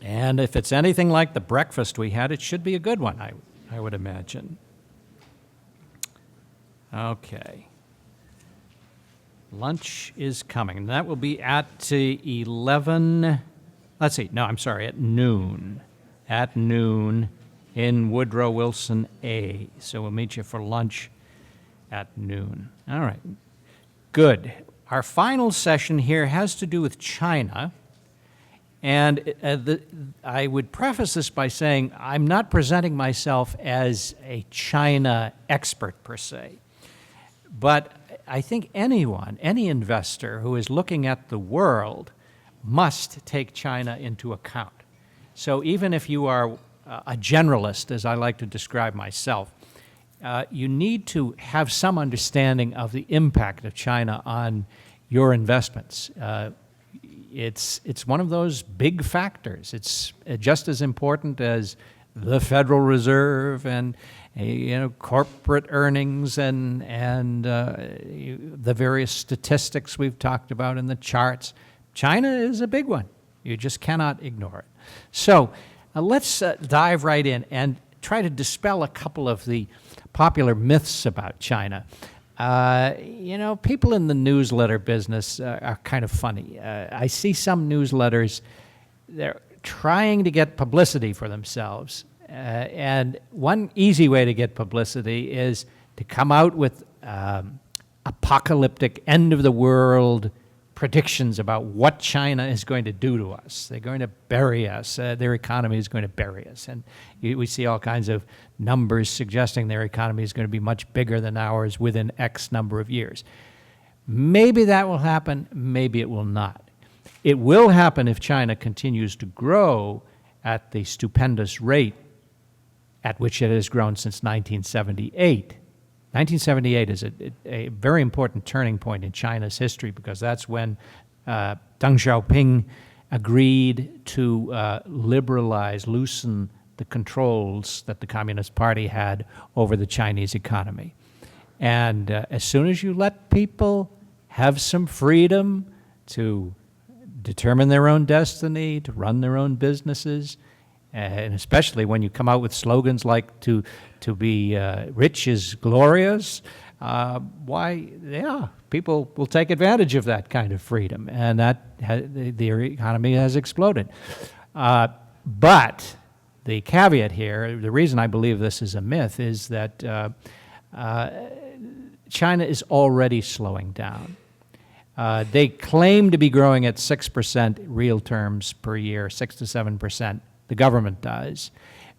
And if it's anything like the breakfast we had, it should be a good one, I would imagine. Okay. Lunch is coming. That will be at 11, let's see, no, I'm sorry, at noon. At noon in Woodrow Wilson A. So we'll meet you for lunch at noon. All right. Good. Our final session here has to do with China. And I would preface this by saying I'm not presenting myself as a China expert per se. But I think anyone, any investor who is looking at the world must take China into account. So even if you are a generalist, as I like to describe myself, you need to have some understanding of the impact of China on your investments. It's one of those big factors. It's just as important as the Federal Reserve and corporate earnings and the various statistics we've talked about in the charts. China is a big one. You just cannot ignore it. So let's dive right in and try to dispel a couple of the popular myths about China. People in the newsletter business are kind of funny. I see some newsletters, they're trying to get publicity for themselves. And one easy way to get publicity is to come out with apocalyptic, end-of-the-world predictions about what China is going to do to us. They're going to bury us. Their economy is going to bury us. And we see all kinds of numbers suggesting their economy is going to be much bigger than ours within X number of years. Maybe that will happen. Maybe it will not. It will happen if China continues to grow at the stupendous rate at which it has grown since 1978. 1978 is a very important turning point in China's history because that's when Deng Xiaoping agreed to loosen the controls that the Communist Party had over the Chinese economy. And as soon as you let people have some freedom to determine their own destiny, to run their own businesses, and especially when you come out with slogans like to be rich is glorious, people will take advantage of that kind of freedom, and the economy has exploded. But the caveat here, the reason I believe this is a myth, is that China is already slowing down. They claim to be growing at 6% real terms per year, 6 to 7%. The government does.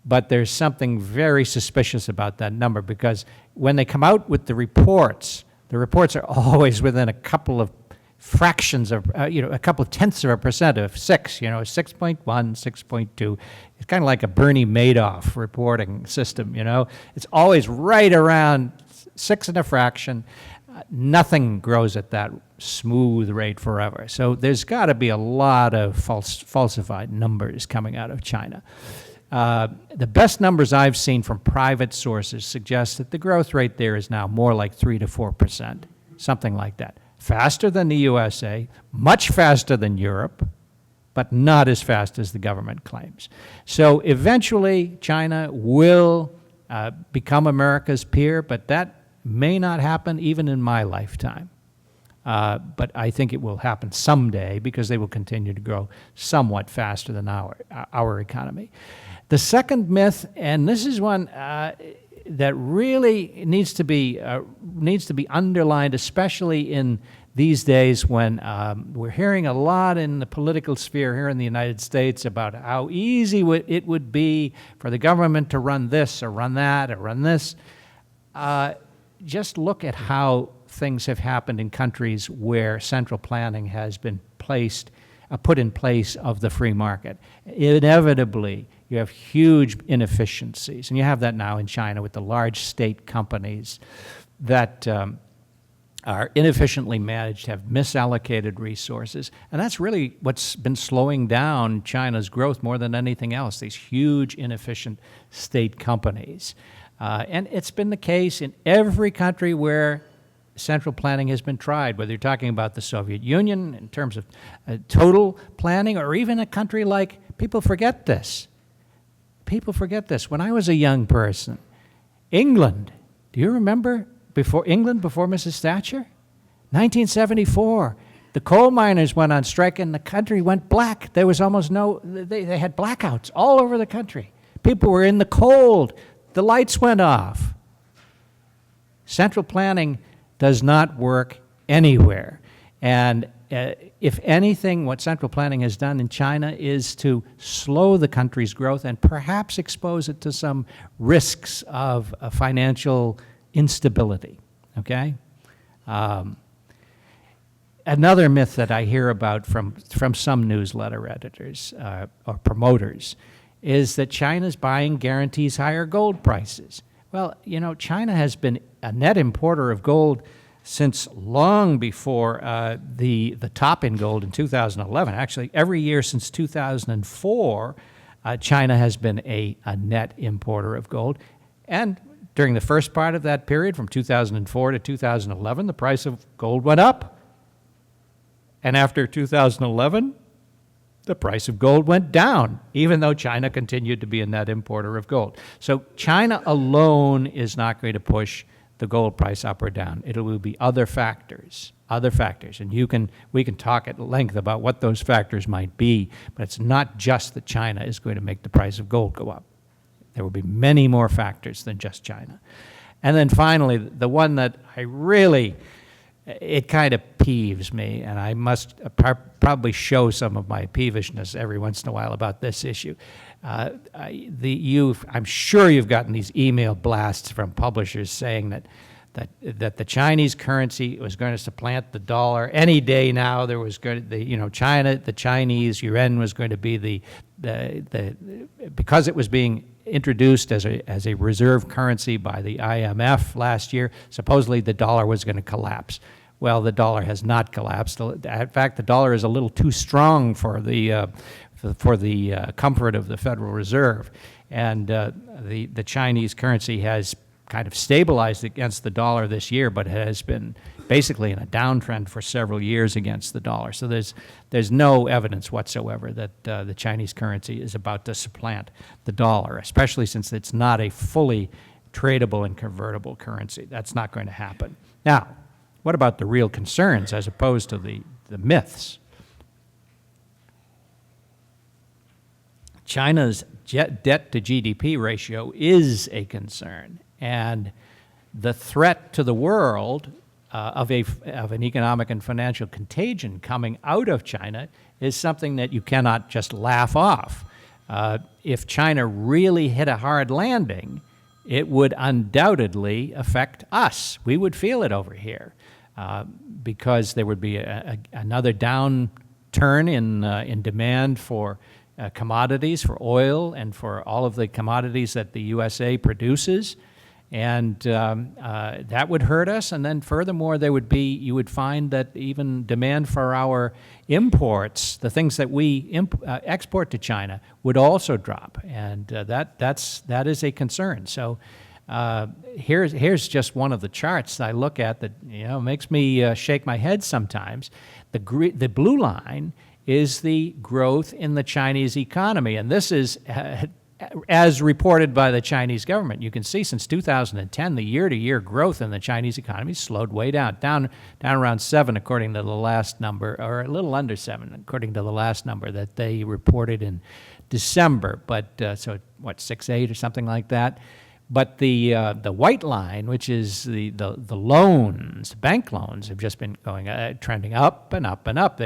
But there's something very suspicious about that number because when they come out with the reports are always within a couple of fractions of, a couple of tenths of a percent of 6, 6.1, 6.2. It's kind of like a Bernie Madoff reporting system, It's always right around 6 and a fraction. Nothing grows at that smooth rate forever. So there's got to be a lot of falsified numbers coming out of China. The best numbers I've seen from private sources suggest that the growth rate there is now more like 3 to 4%, something like that. Faster than the USA, much faster than Europe, but not as fast as the government claims. So eventually China will become America's peer, but that may not happen even in my lifetime. But I think it will happen someday because they will continue to grow somewhat faster than our economy. The second myth, and this is one that really needs to be underlined, especially in these days when we're hearing a lot in the political sphere here in the United States about how easy it would be for the government to run this or run that or run this. Just look at how things have happened in countries where central planning has been put in place of the free market. Inevitably, you have huge inefficiencies, and you have that now in China with the large state companies that are inefficiently managed, have misallocated resources, and that's really what's been slowing down China's growth more than anything else, these huge inefficient state companies. And it's been the case in every country where central planning has been tried, whether you're talking about the Soviet Union in terms of total planning or even a country like People forget this. People forget this. When I was a young person, England, do you remember before Mrs. Thatcher? 1974, the coal miners went on strike and the country went black. There was almost they had blackouts all over the country. People were in the cold. The lights went off. Central planning does not work anywhere. And if anything, what central planning has done in China is to slow the country's growth and perhaps expose it to some risks of financial instability, okay? Another myth that I hear about from some newsletter editors or promoters is that China's buying guarantees higher gold prices. Well, you know, China has been a net importer of gold since long before the top in gold in 2011. Actually, every year since 2004, China has been a net importer of gold. And during the first part of that period, from 2004 to 2011, the price of gold went up. And after 2011, the price of gold went down, even though China continued to be a net importer of gold. So China alone is not going to push the gold price up or down. It will be other factors. And we can talk at length about what those factors might be, but it's not just that China is going to make the price of gold go up. There will be many more factors than just China. And then finally, the one that it kind of peeves me, and I must probably show some of my peevishness every once in a while about this issue. I'm sure you've gotten these email blasts from publishers saying that the Chinese currency was going to supplant the dollar any day now. There was going to, the Chinese yuan was going to be because it was being introduced as a reserve currency by the IMF last year, supposedly the dollar was going to collapse. Well, the dollar has not collapsed. In fact, the dollar is a little too strong for the comfort of the Federal Reserve, and the Chinese currency has kind of stabilized against the dollar this year, but has been basically in a downtrend for several years against the dollar. So there's no evidence whatsoever that the Chinese currency is about to supplant the dollar, especially since it's not a fully tradable and convertible currency. That's not going to happen. Now, what about the real concerns as opposed to the myths? China's debt to GDP ratio is a concern, and the threat to the world of an economic and financial contagion coming out of China is something that you cannot just laugh off. If China really hit a hard landing, it would undoubtedly affect us. We would feel it over here because there would be another downturn in demand for commodities, for oil, and for all of the commodities that the USA produces. And that would hurt us. And then furthermore, you would find that even demand for our imports, the things that we export to China, would also drop. And that is a concern. So here's just one of the charts I look at that makes me shake my head sometimes. The blue line is the growth in the Chinese economy, and this is as reported by the Chinese government. You can see since 2010, the year-to-year growth in the Chinese economy slowed way down around 7 according to the last number, or a little under 7 according to the last number that they reported in December. But so what, 6.8 or something like that. But the white line, which is the loans, bank loans, have just been trending up and up and up.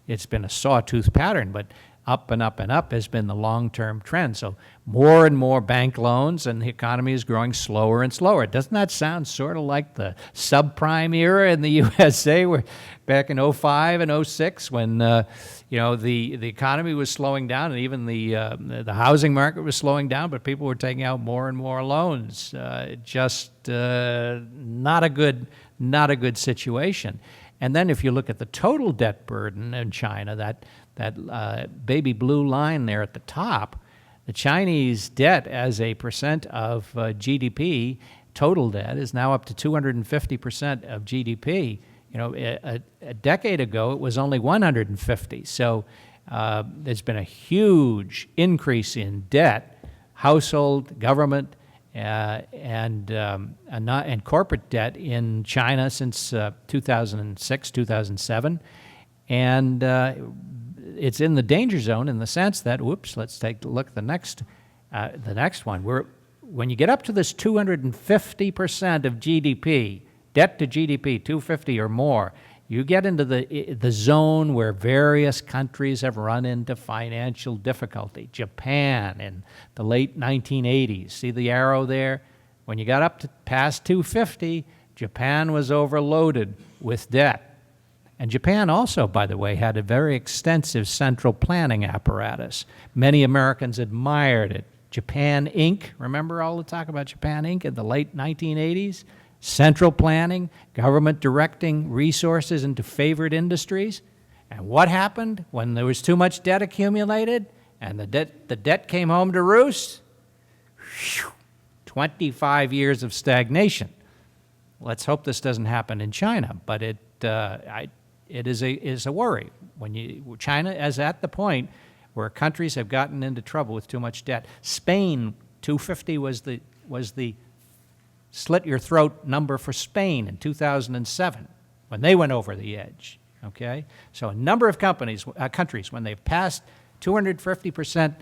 It's been a sawtooth pattern, but up and up and up has been the long-term trend. So more and more bank loans, and the economy is growing slower and slower. Doesn't that sound sort of like the subprime era in the USA, where back in 05 and 06, when the economy was slowing down, and even the housing market was slowing down, but people were taking out more and more loans. Just not a good situation. And then if you look at the total debt burden in China, that baby blue line there at the top, the Chinese debt as a percent of GDP, total debt, is now up to 250% of GDP. A decade ago, it was only 150. So There's been a huge increase in debt, household, government, and corporate debt in China since 2006, 2007. And it's in the danger zone in the sense that, let's take a look at the next one. When you get up to this 250% of GDP, debt to GDP, 250 or more, you get into the zone where various countries have run into financial difficulty. Japan in the late 1980s. See the arrow there? When you got up to past 250, Japan was overloaded with debt. And Japan also, by the way, had a very extensive central planning apparatus. Many Americans admired it. Japan Inc., remember all the talk about Japan Inc. in the late 1980s? Central planning, government directing resources into favored industries. And what happened when there was too much debt accumulated and the debt came home to roost? 25 years of stagnation. Let's hope this doesn't happen in China, but it is a worry. China is at the point where countries have gotten into trouble with too much debt. Spain, 250 was the slit your throat number for Spain in 2007 when they went over the edge, okay? So a number of countries, when they've passed 250%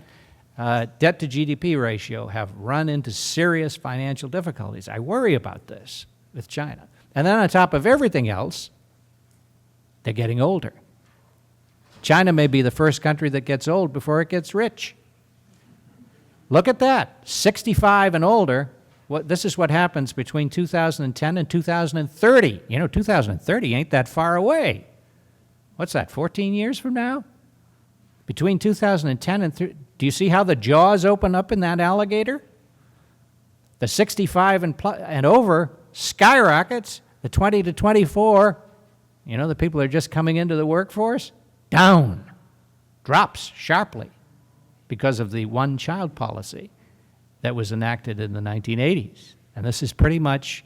debt to GDP ratio, have run into serious financial difficulties. I worry about this with China. And then on top of everything else, they're getting older. China may be the first country that gets old before it gets rich. Look at that, 65 and older. This is what happens between 2010 and 2030. 2030 ain't that far away. What's that, 14 years from now? Between 2010 and do you see how the jaws open up in that alligator? The 65 and over skyrockets. The 20 to 24, the people that are just coming into the workforce, down, drops sharply because of the one-child policy that was enacted in the 1980s. And this is pretty much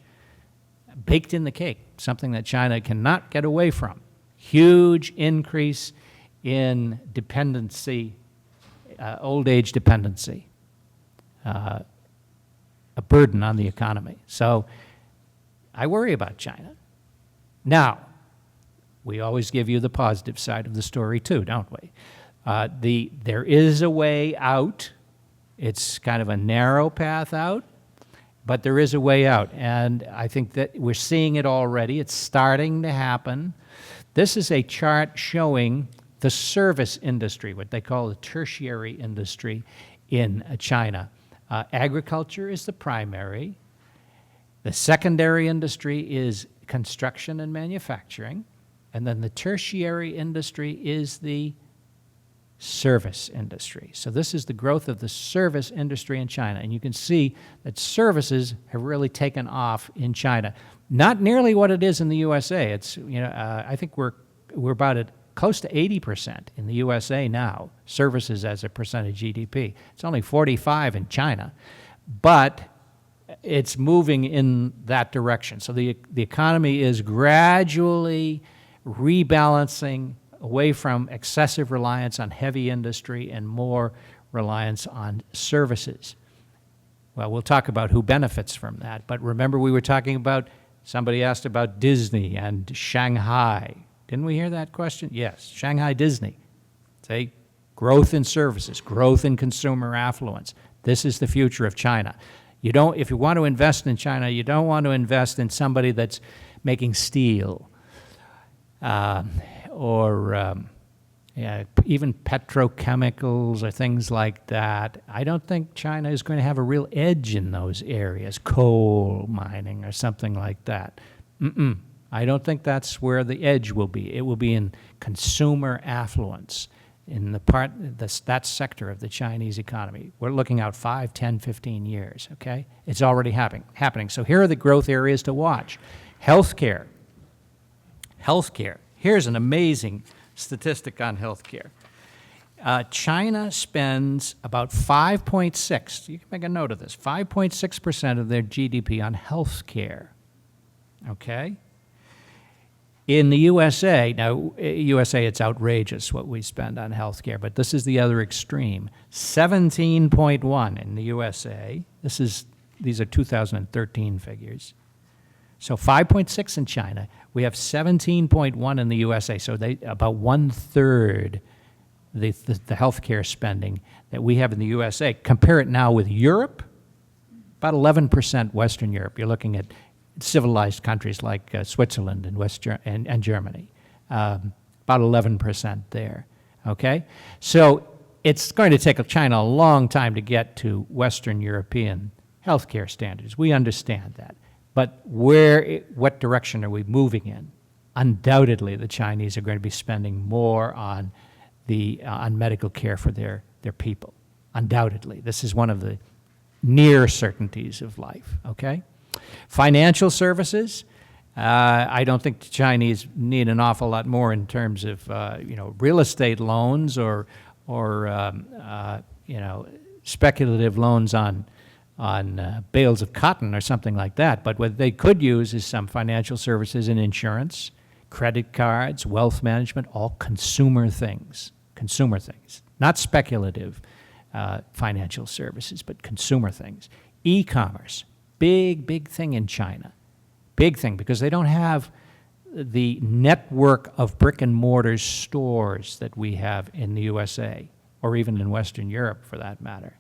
baked in the cake, something that China cannot get away from. Huge increase in dependency, old age dependency, a burden on the economy. So I worry about China. Now, we always give you the positive side of the story too, don't we? There is a way out. It's kind of a narrow path out, but there is a way out. And I think that we're seeing it already. It's starting to happen. This is a chart showing the service industry, what they call the tertiary industry in China. Agriculture is the primary. The secondary industry is construction and manufacturing. And then the tertiary industry is the service industry. So this is the growth of the service industry in China. And you can see that services have really taken off in China. Not nearly what it is in the USA. It's, I think we're about at close to 80% in the USA now, services as a percent of GDP. It's only 45 in China, but it's moving in that direction. So the economy is gradually rebalancing away from excessive reliance on heavy industry and more reliance on services. Well, we'll talk about who benefits from that. But remember, we were talking about, somebody asked about Disney and Shanghai. Didn't we hear that question? Yes, Shanghai Disney. Say, growth in services, growth in consumer affluence. This is the future of China. If you want to invest in China, you don't want to invest in somebody that's making steel, or even petrochemicals or things like that. I don't think China is going to have a real edge in those areas, coal mining or something like that. I don't think that's where the edge will be. It will be in consumer affluence, in that sector of the Chinese economy. We're looking out 5, 10, 15 years, okay? It's already happening. So here are the growth areas to watch. Healthcare. Here's an amazing statistic on healthcare. China spends about 5.6, you can make a note of this, 5.6% of their GDP on healthcare, okay? In the USA, now, USA, it's outrageous what we spend on healthcare, but this is the other extreme. 17.1 in the USA. These are 2013 figures. So 5.6 in China. We have 17.1 in the USA. So about 1/3 the healthcare spending that we have in the USA. Compare it now with Europe, about 11% Western Europe. You're looking at civilized countries like Switzerland and and Germany, about 11% there, okay? So it's going to take China a long time to get to Western European healthcare standards. We understand that. But what direction are we moving in? Undoubtedly, the Chinese are going to be spending more on medical care for their people. Undoubtedly. This is one of the near certainties of life, okay? Financial services, I don't think the Chinese need an awful lot more in terms of real estate loans or speculative loans on bales of cotton or something like that. But what they could use is some financial services and insurance, credit cards, wealth management, all consumer things, not speculative financial services, but consumer things. E-commerce. Big thing in China. Big thing, because they don't have the network of brick and mortar stores that we have in the USA, or even in Western Europe for that matter.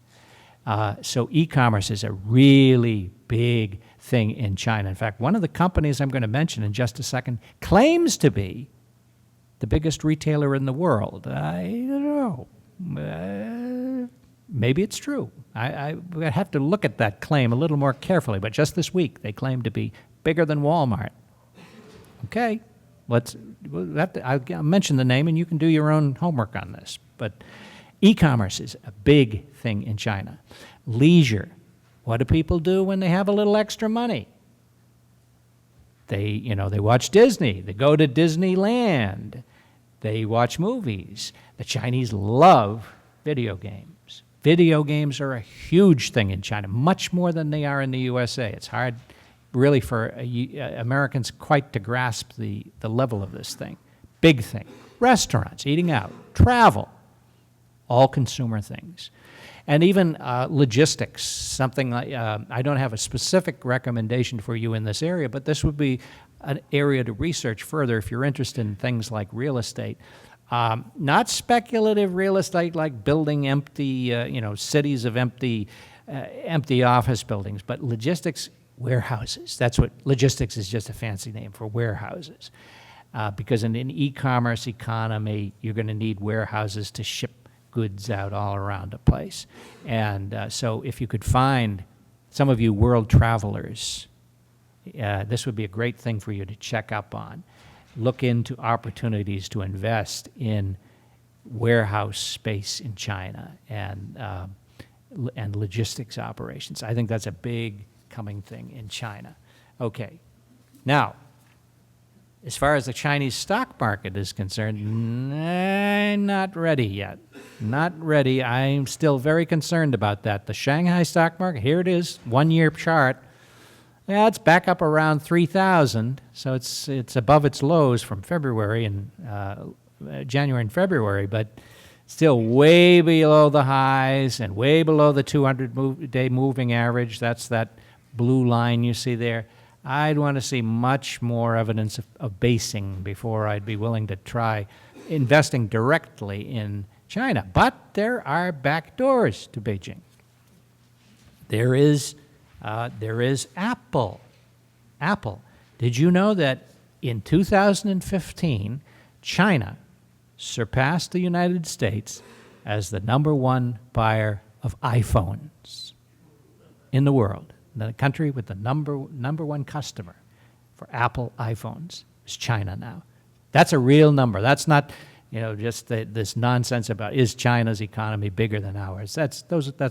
So e-commerce is a really big thing in China. In fact, one of the companies I'm going to mention in just a second claims to be the biggest retailer in the world. I don't know. Maybe it's true. I have to look at that claim a little more carefully, but just this week they claim to be bigger than Walmart. Okay, I'll mention the name and you can do your own homework on this. But e-commerce is a big thing in China. Leisure. What do people do when they have a little extra money? They watch Disney. They go to Disneyland. They watch movies. The Chinese love video games. Video games are a huge thing in China, much more than they are in the USA. It's hard, really, for Americans quite to grasp the level of this thing. Big thing. Restaurants, eating out, travel, all consumer things. And even logistics, something like, I don't have a specific recommendation for you in this area, but this would be an area to research further if you're interested in things like real estate. Not speculative real estate like building empty, cities of empty office buildings, but logistics warehouses. That's what logistics is, just a fancy name for warehouses. Because in an e-commerce economy, you're going to need warehouses to ship goods out all around a place. And so if you could find some of you world travelers, this would be a great thing for you to check up on. Look into opportunities to invest in warehouse space in China and logistics operations. I think that's a big coming thing in China. Okay. Now, as far as the Chinese stock market is concerned, not ready yet. Not ready. I'm still very concerned about that. The Shanghai stock market, here it is, 1-year chart. Yeah, it's back up around 3,000, so it's above its lows from February and January and February, but still way below the highs and way below the 200-day moving average. That's that blue line you see there. I'd want to see much more evidence of basing before I'd be willing to try investing directly in China. But there are back doors to Beijing. There is Apple. Apple. Did you know that in 2015, China surpassed the United States as the #1 buyer of iPhones in the world? The country with the number one customer for Apple iPhones is China now. That's a real number. That's not, just this nonsense about is China's economy bigger than ours. That's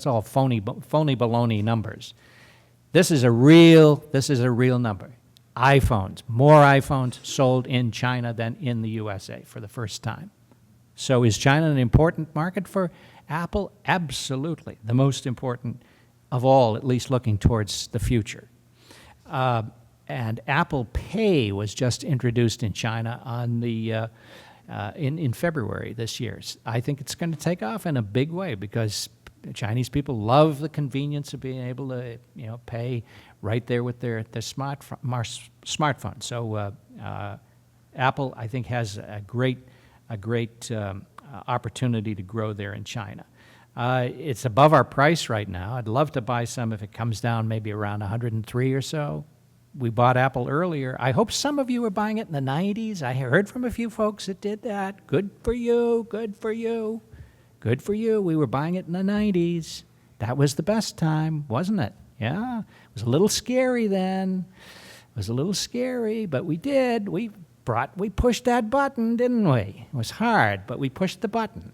all phony baloney numbers. This is a real number. iPhones, more iPhones sold in China than in the USA for the first time. So is China an important market for Apple? Absolutely. The most important of all, at least looking towards the future. and Apple Pay was just introduced in China on the in February this year. I think it's going to take off in a big way because Chinese people love the convenience of being able to pay right there with their smartphone. So Apple, I think, has a great opportunity to grow there in China. It's above our price right now. I'd love to buy some if it comes down maybe around 103 or so. We bought Apple earlier. I hope some of you are buying it in the 90s. I heard from a few folks that did that. Good for you, good for you, good for you. We were buying it in the 90s. That was the best time, wasn't it? Yeah, it was a little scary then. It was a little scary, but we did. We pushed that button, didn't we? It was hard, but we pushed the button,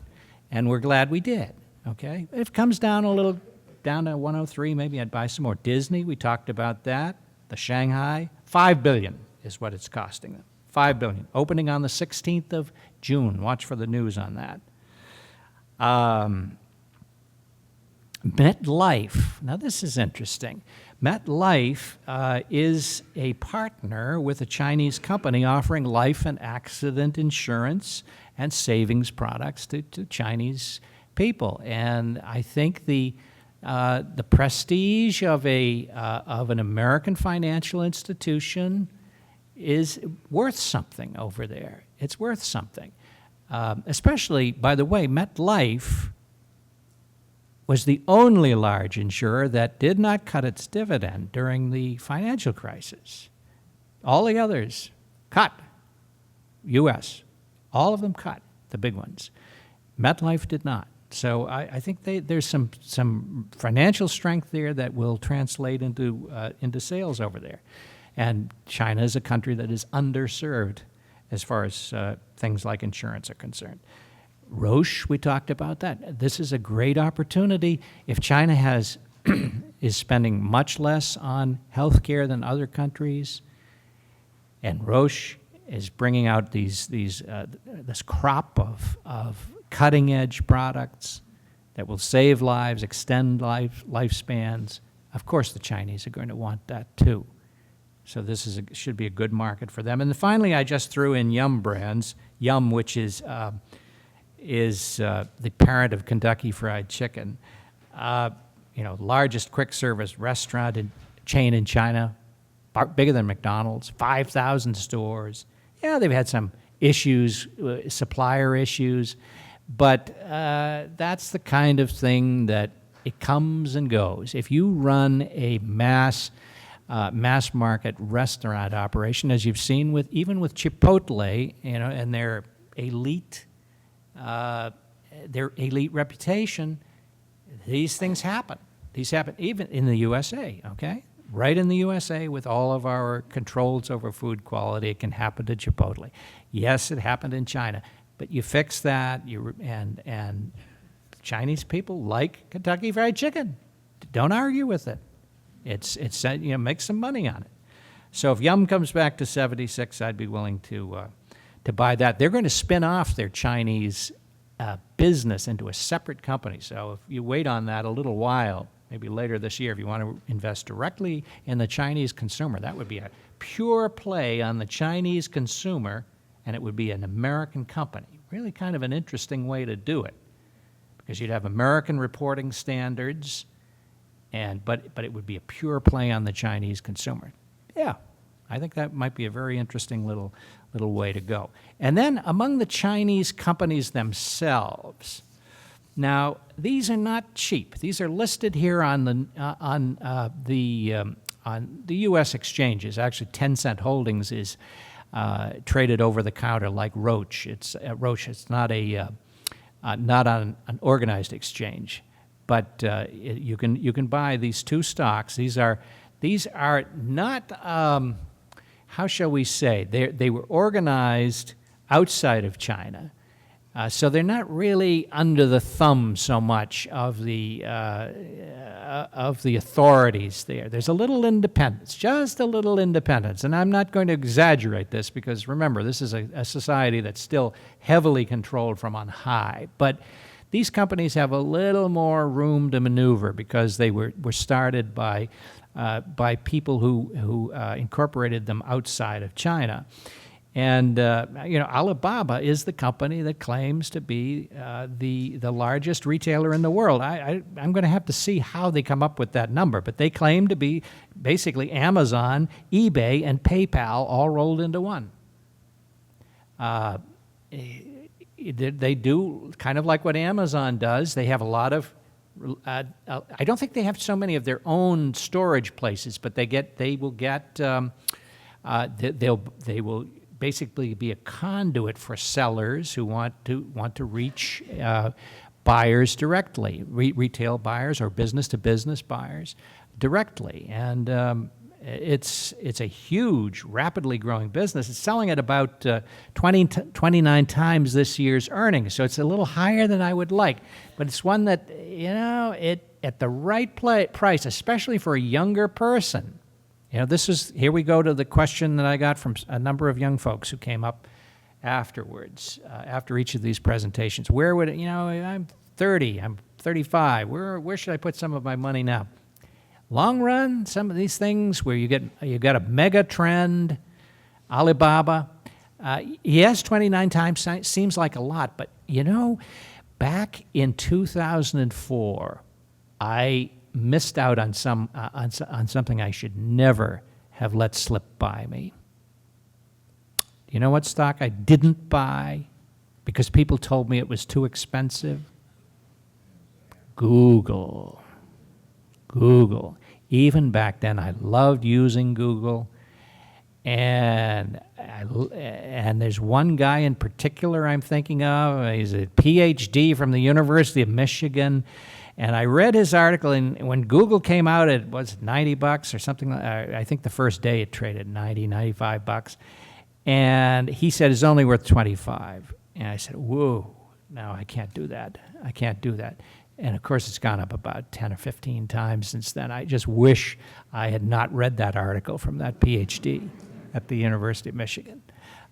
and we're glad we did. Okay, if it comes down a little, down to 103, maybe I'd buy some more. Disney, we talked about that. The Shanghai, $5 billion is what it's costing them. $5 billion. Opening on the 16th of June. Watch for the news on that. Metlife. Now, this is interesting. Metlife is a partner with a Chinese company offering life and accident insurance and savings products to Chinese people. And I think the prestige of an American financial institution is worth something over there. It's worth something. Especially, by the way, MetLife was the only large insurer that did not cut its dividend during the financial crisis. All the others cut. U.S. All of them cut, the big ones. MetLife did not. So I think there's some financial strength there that will translate into sales over there. And China is a country that is underserved as far as things like insurance are concerned. Roche, we talked about that. This is a great opportunity. If China is spending much less on healthcare than other countries, and Roche is bringing out this crop of cutting-edge products that will save lives, extend lifespans, of course the Chinese are going to want that too. So this should be a good market for them. And finally, I just threw in Yum Brands. Yum, which is the parent of Kentucky Fried Chicken, largest quick-service restaurant chain in China, bigger than McDonald's, 5,000 stores. Yeah, they've had some issues, supplier issues, but that's the kind of thing that it comes and goes. If you run a mass market restaurant operation, as you've seen even with Chipotle, and their elite reputation, these things happen. These happen even in the USA, okay? Right in the USA, with all of our controls over food quality, it can happen to Chipotle. Yes, it happened in China, but you fix that, and Chinese people like Kentucky Fried Chicken. Don't argue with it. It's make some money on it. So if Yum comes back to 76, I'd be willing to buy that. They're going to spin off their Chinese business into a separate company. So if you wait on that a little while, maybe later this year, if you want to invest directly in the Chinese consumer, that would be a pure play on the Chinese consumer, and it would be an American company. Really kind of an interesting way to do it, because you'd have American reporting standards, but it would be a pure play on the Chinese consumer. Yeah, I think that might be a very interesting little way to go. And then among the Chinese companies themselves, now these are not cheap. These are listed here on the U.S. exchanges. Actually, Tencent Holdings is traded over the counter like Roche. It's Roche. It's not not on an organized exchange, but you can buy these two stocks. These are not. How shall we say? They were organized outside of China, so they're not really under the thumb so much of the authorities there. There's a little independence, just a little independence, and I'm not going to exaggerate this because remember, this is a society that's still heavily controlled from on high, but These companies have a little more room to maneuver because they were started by people who incorporated them outside of China. And Alibaba is the company that claims to be the largest retailer in the world. I'm going to have to see how they come up with that number, but they claim to be basically Amazon, eBay, and PayPal all rolled into one. They do kind of like what Amazon does. They have a lot of. I don't think they have so many of their own storage places, but they will basically be a conduit for sellers who want to reach buyers directly, retail buyers or business-to-business buyers directly. And it's a huge, rapidly growing business. It's selling at about 29 times this year's earnings, so it's a little higher than I would like. But it's one that, at the right price, especially for a younger person. Here we go to the question that I got from a number of young folks who came up afterwards, after each of these presentations. Where would I'm 30, I'm 35, where should I put some of my money now? Long run, some of these things where you got a mega trend, Alibaba, yes, 29 times seems like a lot, but back in 2004, I missed out on something I should never have let slip by me. You know what stock I didn't buy because people told me it was too expensive? Google. Even back then, I loved using Google, and there's one guy in particular I'm thinking of. He's a PhD from the University of Michigan, and I read his article. And when Google came out, it was $90 or something. I think the first day it traded $95, and he said it's only worth 25. And I said, "Whoa, no, I can't do that. And, of course, it's gone up about 10 or 15 times since then. I just wish I had not read that article from that PhD at the University of Michigan.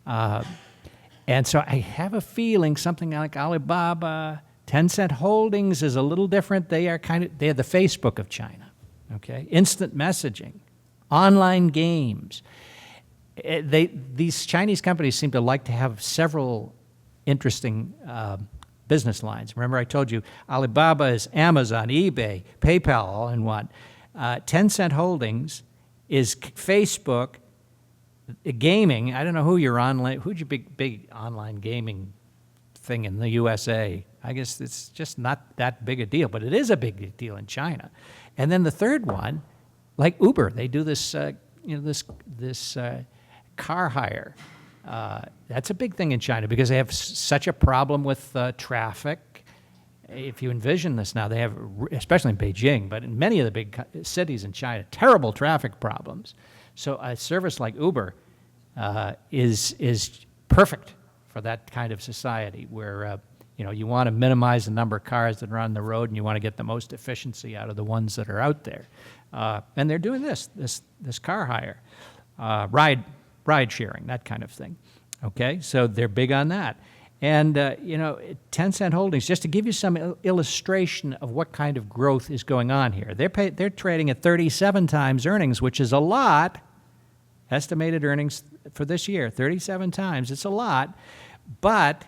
And so I have a feeling something like Alibaba, Tencent Holdings is a little different. They're the Facebook of China, okay? Instant messaging, online games. These Chinese companies seem to like to have several interesting business lines. Remember I told you Alibaba is Amazon, eBay, PayPal all in one. Tencent Holdings is Facebook, gaming. I don't know who's your big online gaming thing in the USA. I guess it's just not that big a deal, but it is a big deal in China. And then the third one, like Uber, they do this car hire. That's a big thing in China because they have such a problem with traffic. If you envision this now, they have, especially in Beijing, but in many of the big cities in China, terrible traffic problems. So a service like Uber is perfect for that kind of society where you want to minimize the number of cars that are on the road and you want to get the most efficiency out of the ones that are out there. And they're doing this car hire, ride sharing, that kind of thing. Okay, so they're big on that. And, Tencent Holdings, just to give you some illustration of what kind of growth is going on here, they're trading at 37 times earnings, which is a lot. Estimated earnings for this year, 37 times. It's a lot. But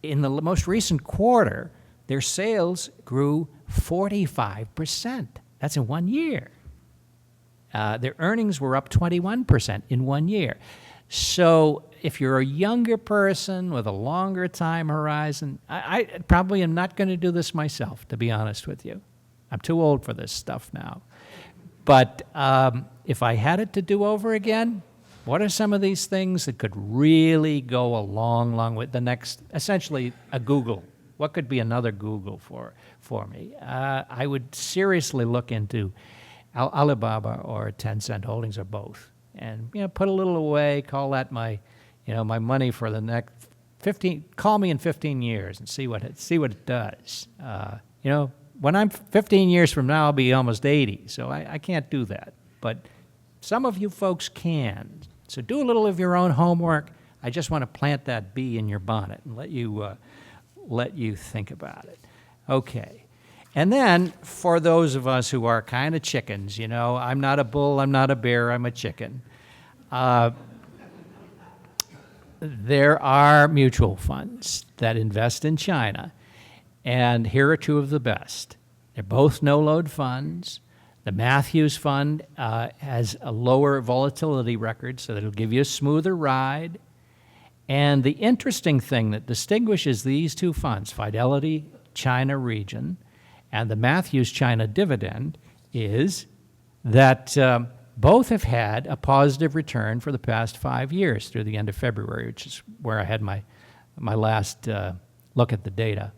in the most recent quarter, their sales grew 45%. That's in 1 year. Their earnings were up 21% in 1 year. So if you're a younger person with a longer time horizon, I probably am not going to do this myself, to be honest with you. I'm too old for this stuff now. But if I had it to do over again, what are some of these things that could really go a long way? The next, essentially, a Google. What could be another Google for me? I would seriously look into Alibaba or Tencent Holdings or both, and put a little away. Call that my money for the next 15. Call me in 15 years and see what it does. When I'm 15 years from now, I'll be almost 80, so I can't do that. But some of you folks can. So do a little of your own homework. I just want to plant that bee in your bonnet and let you let you think about it. Okay. And then, for those of us who are kind of chickens, I'm not a bull, I'm not a bear, I'm a chicken. There are mutual funds that invest in China, and here are two of the best. They're both no-load funds. The Matthews Fund has a lower volatility record, so that it'll give you a smoother ride. And the interesting thing that distinguishes these two funds, Fidelity China Region and the Matthews China Dividend, is that both have had a positive return for the past 5 years through the end of February, which is where I had my last look at the data.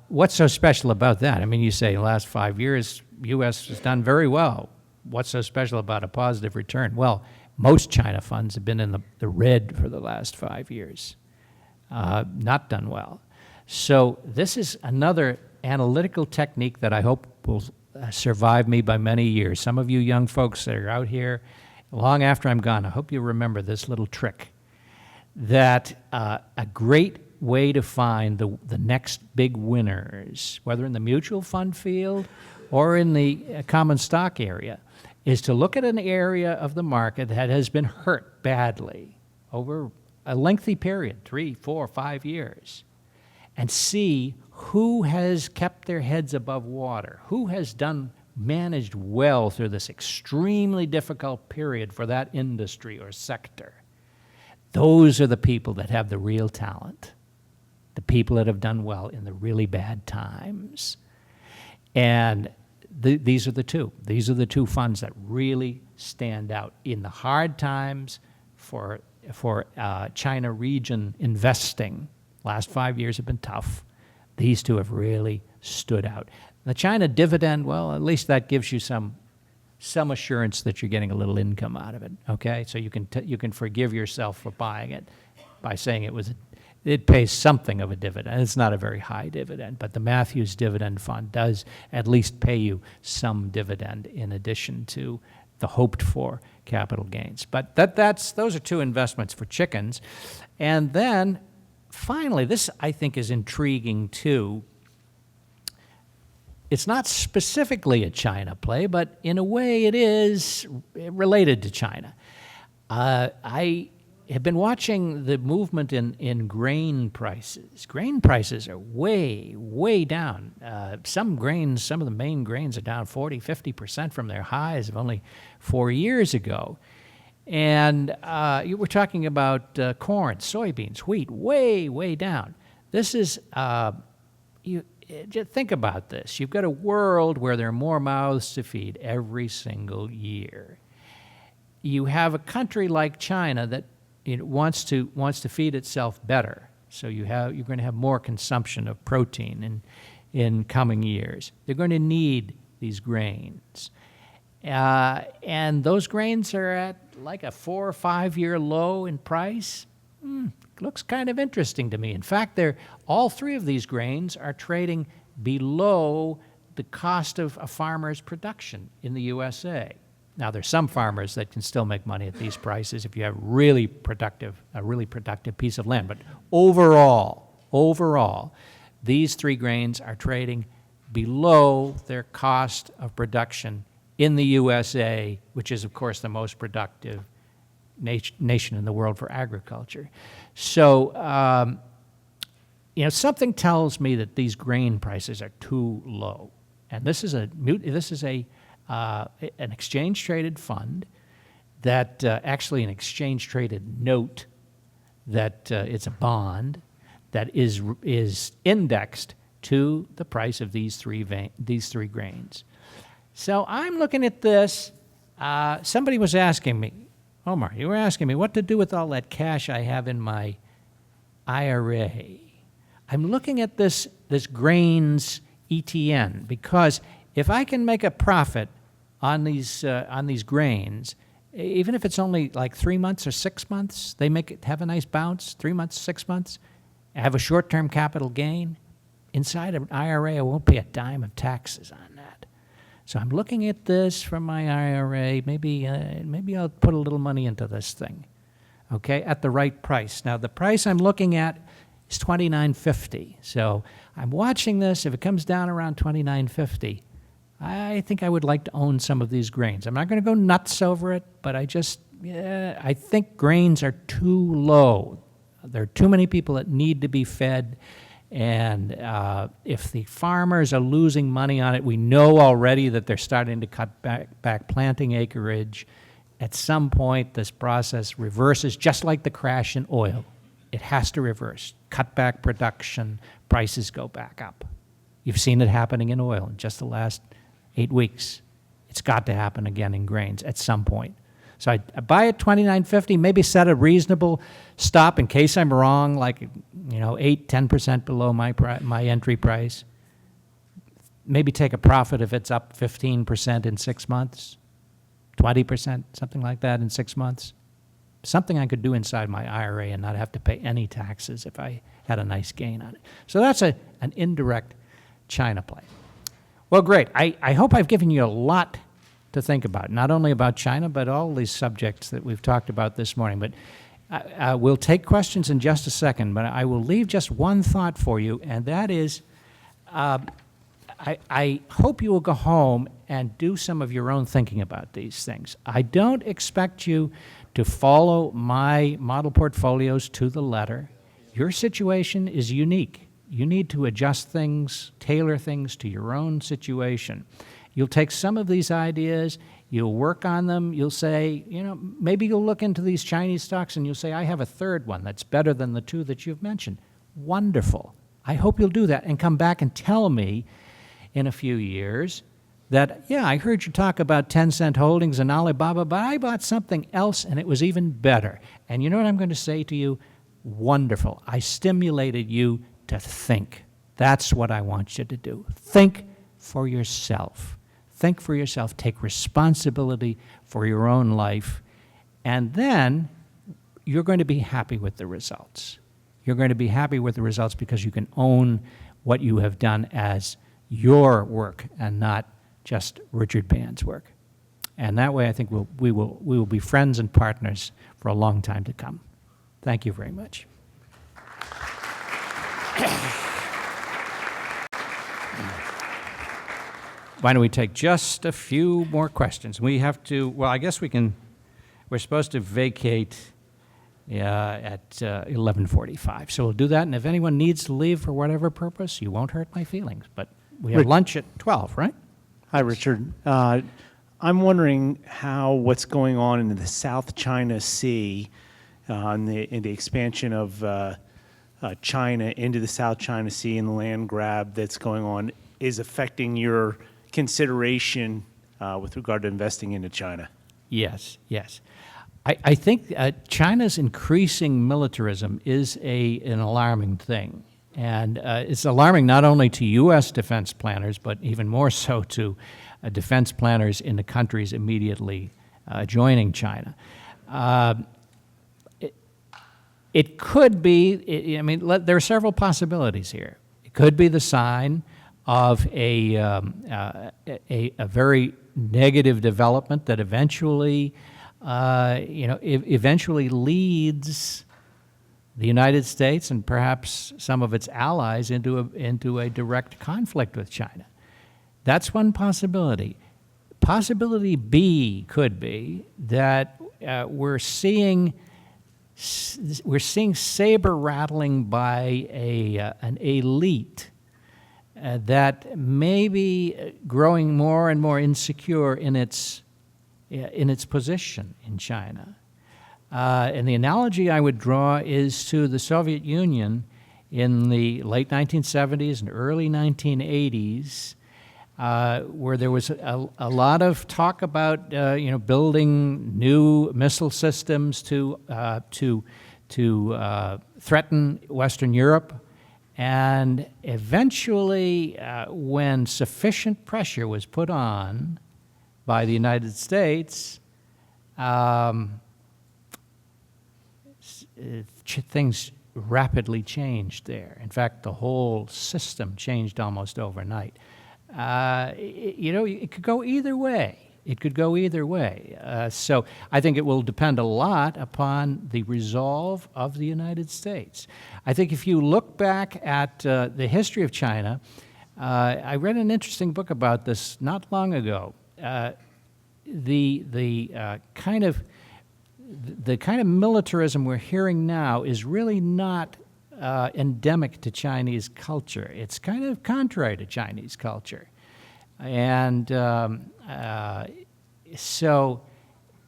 What's so special about that? I mean, you say the last 5 years, U.S. has done very well. What's so special about a positive return? Well, most China funds have been in the red for the last 5 years, not done well. So this is another analytical technique that I hope will survive me by many years. Some of you young folks that are out here, long after I'm gone, I hope you remember this little trick, that a great way to find the next big winners, whether in the mutual fund field or in the common stock area, is to look at an area of the market that has been hurt badly over a lengthy period, 3, 4, 5 years, and see who has kept their heads above water, who has managed well through this extremely difficult period for that industry or sector. Those are the people that have the real talent, the people that have done well in the really bad times. And these are the two. These are the two funds that really stand out in the hard times for China region investing. Last 5 years have been tough. These two have really stood out. The China dividend, well, at least that gives you some assurance that you're getting a little income out of it. Okay, so you can forgive yourself for buying it by saying it pays something of a dividend. It's not a very high dividend, but the Matthews Dividend Fund does at least pay you some dividend in addition to the hoped-for capital gains. But those are two investments for chickens. And then, finally, this I think is intriguing too. It's not specifically a China play, but in a way it is related to China. I have been watching the movement in grain prices. Grain prices are way, way down. Some of the main grains are down 40, 50% from their highs of only 4 years ago. And you were talking about corn, soybeans, wheat, way, way down. This is, just think about this. You've got a world where there are more mouths to feed every single year. You have a country like China that wants to feed itself better. So you're going to have more consumption of protein in coming years. They're going to need these grains. And those grains are at like a 4 or 5 year low in price. Looks kind of interesting to me. In fact, all three of these grains are trading below the cost of a farmer's production in the USA. Now, there's some farmers that can still make money at these prices if you have a really productive piece of land. But overall, these three grains are trading below their cost of production in the USA, which is, of course, the most productive nation in the world for agriculture. So, something tells me that these grain prices are too low. And this is an exchange-traded fund that actually an exchange-traded note that it's a bond that is indexed to the price of these three grains. So I'm looking at this. Somebody was asking me, Omar, you were asking me what to do with all that cash I have in my IRA. I'm looking at this grains ETN because if I can make a profit on these grains, even if it's only like 3 months or 6 months, they have a nice bounce, 3 months, 6 months, have a short-term capital gain. Inside of an IRA, I won't pay a dime of taxes on that. So I'm looking at this from my IRA. Maybe I'll put a little money into this thing, okay, at the right price. Now, the price I'm looking at is $29.50. So I'm watching this. If it comes down around $29.50, I think I would like to own some of these grains. I'm not going to go nuts over it, but I think grains are too low. There are too many people that need to be fed, and if the farmers are losing money on it, we know already that they're starting to cut back planting acreage. At some point, this process reverses, just like the crash in oil. It has to reverse. Cut back production, prices go back up. You've seen it happening in oil in just the last 8 weeks. It's got to happen again in grains at some point. So I buy at $29.50, maybe set a reasonable stop in case I'm wrong, like 8, 10% below my entry price. Maybe take a profit if it's up 15% in 6 months, 20%, something like that in 6 months. Something I could do inside my IRA and not have to pay any taxes if I had a nice gain on it. So that's an indirect China play. Well, great. I hope I've given you a lot to think about, not only about China, but all these subjects that we've talked about this morning. But we'll take questions in just a second, but I will leave just one thought for you, and that is I hope you will go home and do some of your own thinking about these things. I don't expect you to follow my model portfolios to the letter. Your situation is unique. You need to adjust things, tailor things to your own situation. You'll take some of these ideas, you'll work on them, you'll say, maybe you'll look into these Chinese stocks and you'll say, I have a third one that's better than the two that you've mentioned. Wonderful. I hope you'll do that and come back and tell me in a few years that, I heard you talk about Tencent Holdings and Alibaba, but I bought something else and it was even better. And you know what I'm going to say to you? Wonderful. I stimulated you to think. That's what I want you to do. Think for yourself. Think for yourself. Take responsibility for your own life. And then you're going to be happy with the results. You're going to be happy with the results because you can own what you have done as your work and not just Richard Band's work. And that way I think we will be friends and partners for a long time to come. Thank you very much. Why don't we take just a few more questions? We have to, I guess we're supposed to vacate at 11:45. So we'll do that, and if anyone needs to leave for whatever purpose, you won't hurt my feelings. But we have lunch at 12, right? Hi, Richard. I'm wondering how what's going on in the South China Sea, in the expansion of China into the South China Sea and the land grab that's going on is affecting your consideration with regard to investing into China. Yes. I think China's increasing militarism is an alarming thing. And it's alarming not only to U.S. defense planners, but even more so to defense planners in the countries immediately joining China. It could be, there are several possibilities here. It could be the sign of a very negative development that eventually leads the United States and perhaps some of its allies into a direct conflict with China. That's one possibility. Possibility B could be that we're seeing saber rattling by an elite that may be growing more and more insecure in its position in China. And the analogy I would draw is to the Soviet Union in the late 1970s and early 1980s, where there was a lot of talk about building new missile systems to threaten Western Europe. And eventually, when sufficient pressure was put on by the United States, things rapidly changed there. In fact, the whole system changed almost overnight. It could go either way. It could go either way. So I think it will depend a lot upon the resolve of the United States. I think if you look back at the history of China, I read an interesting book about this not long ago. The kind of militarism we're hearing now is really not endemic to Chinese culture. It's kind of contrary to Chinese culture. And so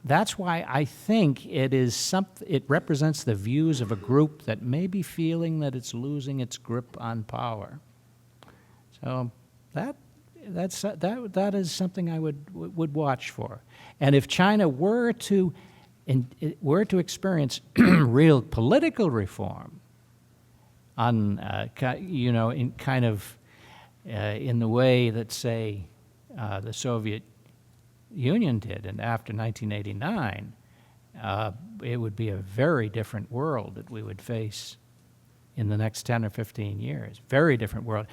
that's why I think it represents the views of a group that may be feeling that it's losing its grip on power. So that is something I would watch for. And if China were to experience real political reform on in the way that, say, the Soviet Union did, and after 1989, it would be a very different world that we would face in the next 10 or 15 years. Very different world.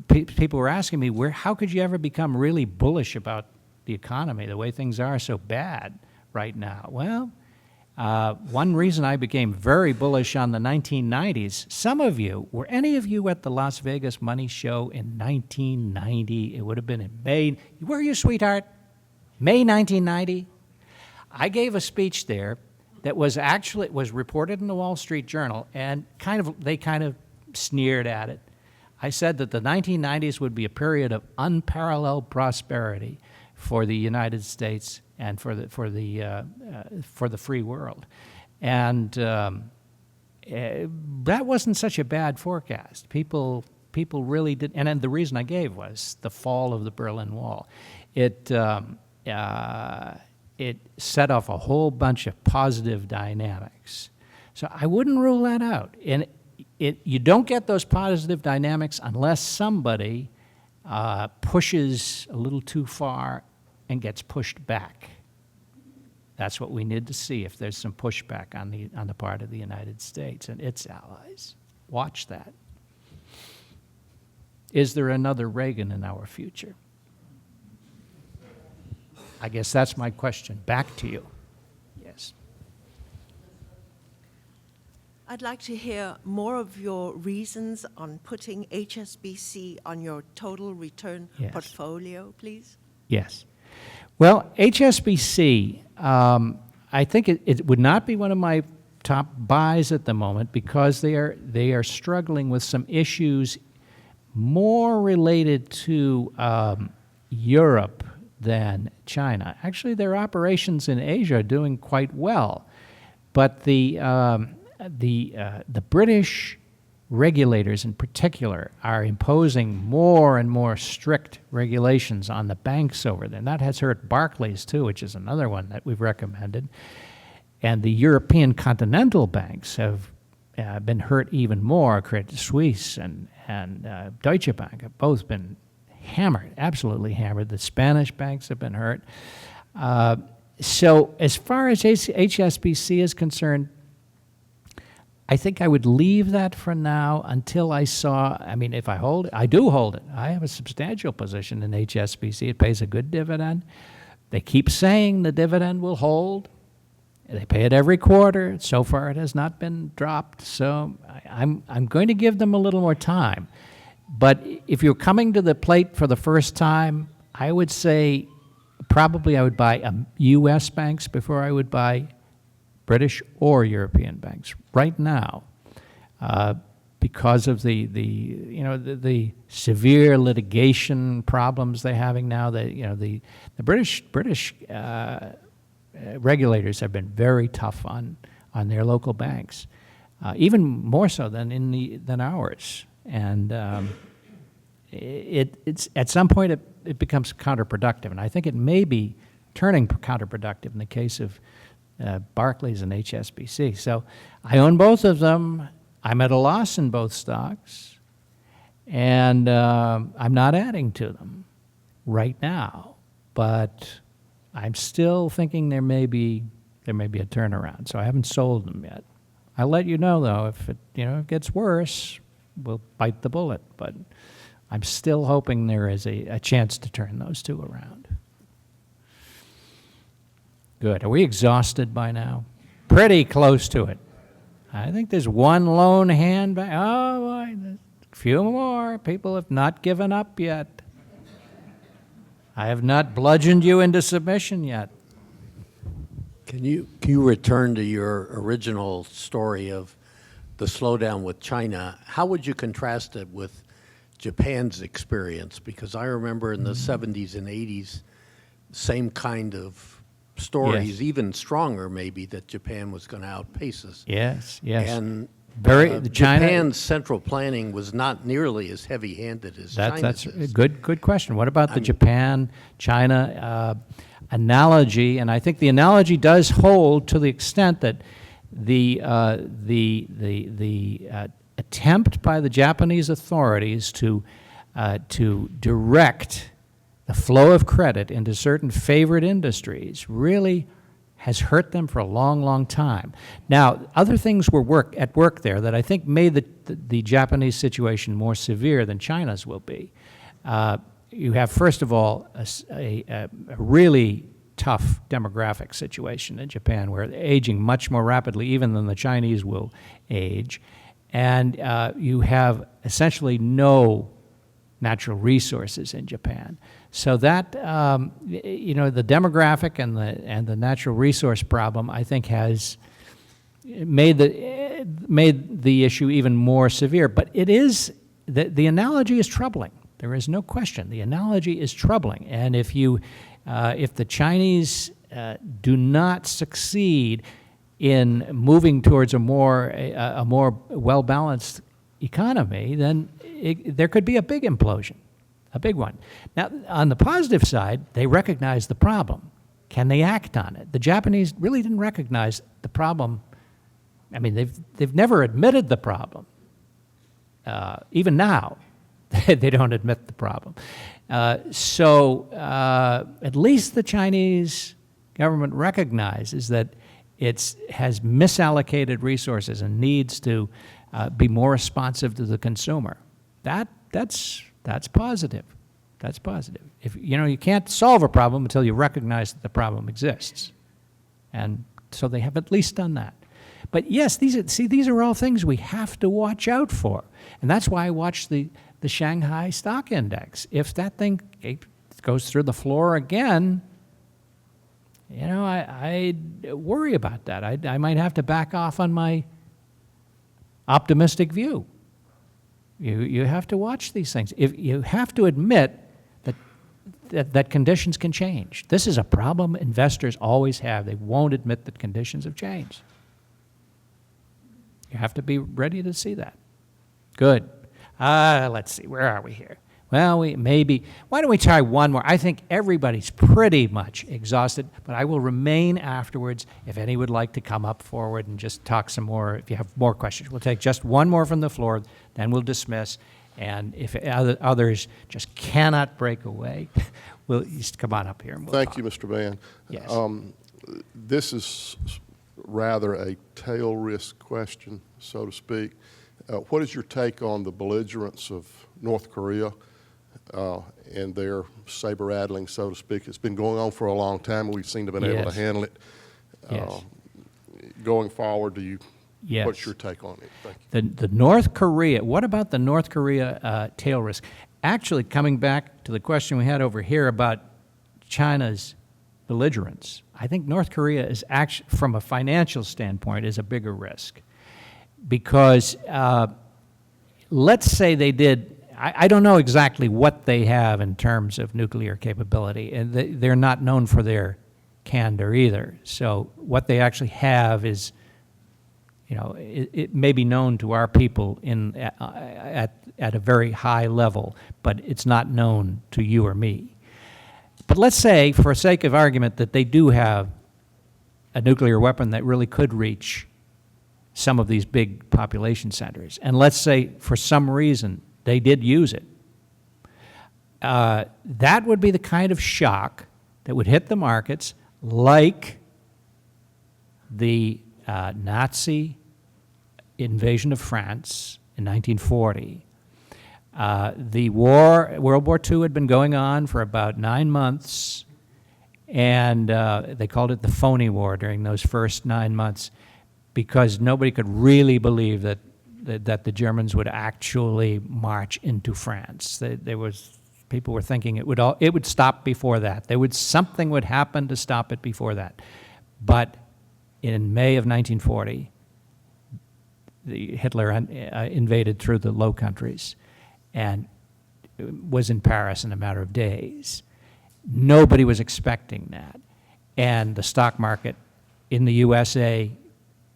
People were asking me, how could you ever become really bullish about the economy, the way things are so bad right now? Well, one reason I became very bullish on the 1990s, were any of you at the Las Vegas Money Show in 1990? It would have been in May. Were you, sweetheart? May 1990? I gave a speech there that was reported in the Wall Street Journal, and they kind of sneered at it. I said that the 1990s would be a period of unparalleled prosperity for the United States and for the free world, and that wasn't such a bad forecast. People really did, and then the reason I gave was the fall of the Berlin Wall. It set off a whole bunch of positive dynamics. So I wouldn't rule that out. And you don't get those positive dynamics unless somebody pushes a little too far and gets pushed back. That's what we need to see, if there's some pushback on the part of the United States and its allies. Watch that. Is there another Reagan in our future? I guess that's my question. Back to you. Yes. I'd like to hear more of your reasons on putting HSBC on your total return portfolio, please. Yes. Well, HSBC, I think it would not be one of my top buys at the moment because they are struggling with some issues more related to Europe than China. Actually, their operations in Asia are doing quite well, but the British regulators in particular are imposing more and more strict regulations on the banks over there. And that has hurt Barclays too, which is another one that we've recommended. And the European continental banks have been hurt even more. Credit Suisse and Deutsche Bank have both been hammered, absolutely hammered. The Spanish banks have been hurt. So as far as HSBC is concerned, I think I would leave that for now until I saw, if I hold it, I do hold it. I have a substantial position in HSBC. It pays a good dividend. They keep saying the dividend will hold. They pay it every quarter. So far, it has not been dropped. So I'm going to give them a little more time. But if you're coming to the plate for the first time, I would say probably I would buy U.S. banks before I would buy British or European banks right now, because of the severe litigation problems they're having now. The British regulators have been very tough on their local banks, even more so than ours. And it's at some point it becomes counterproductive, and I think it may be turning counterproductive in the case of Barclays and HSBC. So I own both of them. I'm at a loss in both stocks, and I'm not adding to them right now. But I'm still thinking there may be a turnaround. So I haven't sold them yet. I'll let you know though if it gets worse, we'll bite the bullet. But I'm still hoping there is a chance to turn those two around. Good. Are we exhausted by now? Pretty close to it. I think there's one lone hand back. Oh, boy, there's a few more. People have not given up yet. I have not bludgeoned you into submission yet. Can you return to your original story of the slowdown with China? How would you contrast it with Japan's experience? Because I remember in the 70s and 80s, same kind of stories, Yes. even stronger maybe, that Japan was going to outpace us. Yes, yes. And China. Japan's central planning was not nearly as heavy-handed as China's That's is. a good question. What about the Japan-China analogy? And I think the analogy does hold to the extent that the attempt by the Japanese authorities to direct the flow of credit into certain favored industries really has hurt them for a long, long time. Now, other things were at work there that I think made the Japanese situation more severe than China's will be. You have, first of all, a really tough demographic situation in Japan, where they're aging much more rapidly even than the Chinese will age. And you have essentially no natural resources in Japan. So that, the demographic and the natural resource problem, I think, has made the issue even more severe. But it is, the analogy is troubling. There is no question. The analogy is troubling. And if the Chinese do not succeed in moving towards a more well-balanced economy, then there could be a big implosion, a big one. Now, on the positive side, they recognize the problem. Can they act on it? The Japanese really didn't recognize the problem. I mean, they've never admitted the problem. Even now, they don't admit the problem. So at least the Chinese government recognizes that it has misallocated resources and needs to be more responsive to the consumer. That's positive. That's positive. You can't solve a problem until you recognize that the problem exists, and so they have at least done that. But yes, these are all things we have to watch out for, and that's why I watch the Shanghai Stock Index. If that thing goes through the floor again, I worry about that. I might have to back off on my optimistic view. You have to watch these things. If you have to admit that conditions can change. This is a problem investors always have. They won't admit that conditions have changed. You have to be ready to see that. Good. Let's see. Where are we here? Well, why don't we try one more? I think everybody's pretty much exhausted, but I will remain afterwards if any would like to come up forward and just talk some more. If you have more questions, we'll take just one more from the floor, then we'll dismiss. And if others just cannot break away, we'll just come on up here and we'll Thank talk. you, Mr. Bann. Yes. This is rather a tail risk question, so to speak. What is your take on the belligerence of North Korea and their saber-rattling, so to speak? It's been going on for a long time, and we've seemed to have been able to Yes. handle it. Yes. Going forward, Yes. what's your take on it? Thank you. The North Korea, what about the North Korea tail risk? Actually, coming back to the question we had over here about China's belligerence, I think North Korea is actually, from a financial standpoint, is a bigger risk. Because let's say they did, I don't know exactly what they have in terms of nuclear capability, and they're not known for their candor either. So what they actually have is, it may be known to our people at a very high level, but it's not known to you or me. But let's say, for sake of argument, that they do have a nuclear weapon that really could reach some of these big population centers. And let's say, for some reason, they did use it. That would be the kind of shock that would hit the markets like the Nazi invasion of France in 1940. World War II had been going on for about 9 months, And they called it the phony war during those first 9 months because nobody could really believe that the Germans would actually march into France. People were thinking it would stop before that. Something would happen to stop it before that. But in May of 1940, Hitler invaded through the Low Countries and was in Paris in a matter of days. Nobody was expecting that. And the stock market in the USA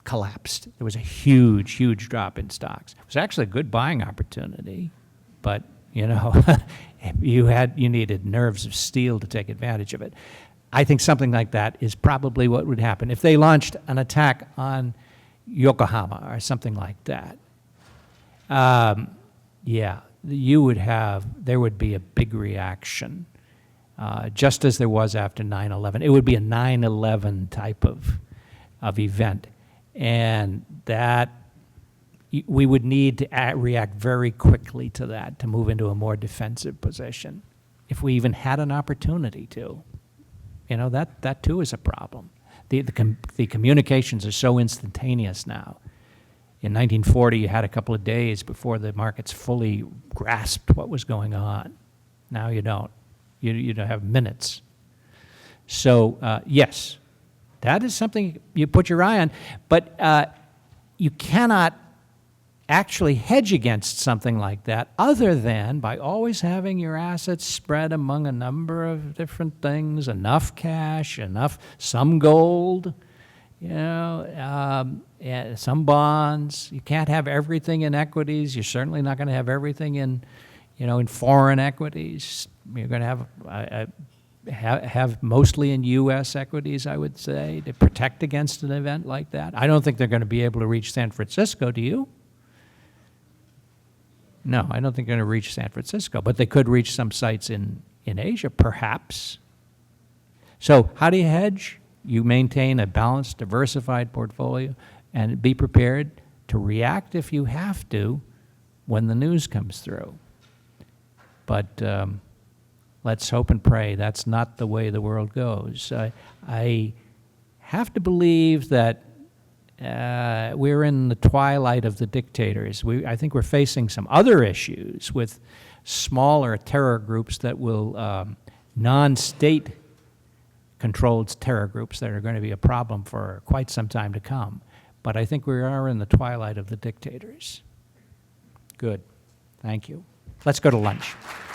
collapsed. There was a huge, huge drop in stocks. It was actually a good buying opportunity, but you needed nerves of steel to take advantage of it. I think something like that is probably what would happen. If they launched an attack on Yokohama or something like that, there would be a big reaction, just as there was after 9/11. It would be a 9/11 type of event, and that we would need to react very quickly to that to move into a more defensive position, if we even had an opportunity to. That too is a problem. The communications are so instantaneous now. In 1940, you had a couple of days before the markets fully grasped what was going on. Now you don't. You don't have minutes. So yes, that is something you put your eye on, but you cannot actually hedge against something like that other than by always having your assets spread among a number of different things, enough cash, some gold, some bonds. You can't have everything in equities. You're certainly not going to have everything in foreign equities. You're going to have mostly in U.S. equities, I would say, to protect against an event like that. I don't think they're going to be able to reach San Francisco, do you? No, I don't think they're going to reach San Francisco, but they could reach some sites in Asia, perhaps. So how do you hedge? You maintain a balanced, diversified portfolio and be prepared to react if you have to when the news comes through. But let's hope and pray that's not the way the world goes. I have to believe that we're in the twilight of the dictators. I think we're facing some other issues with smaller terror groups that will, non-state controlled terror groups that are going to be a problem for quite some time to come. But I think we are in the twilight of the dictators. Good. Thank you. Let's go to lunch.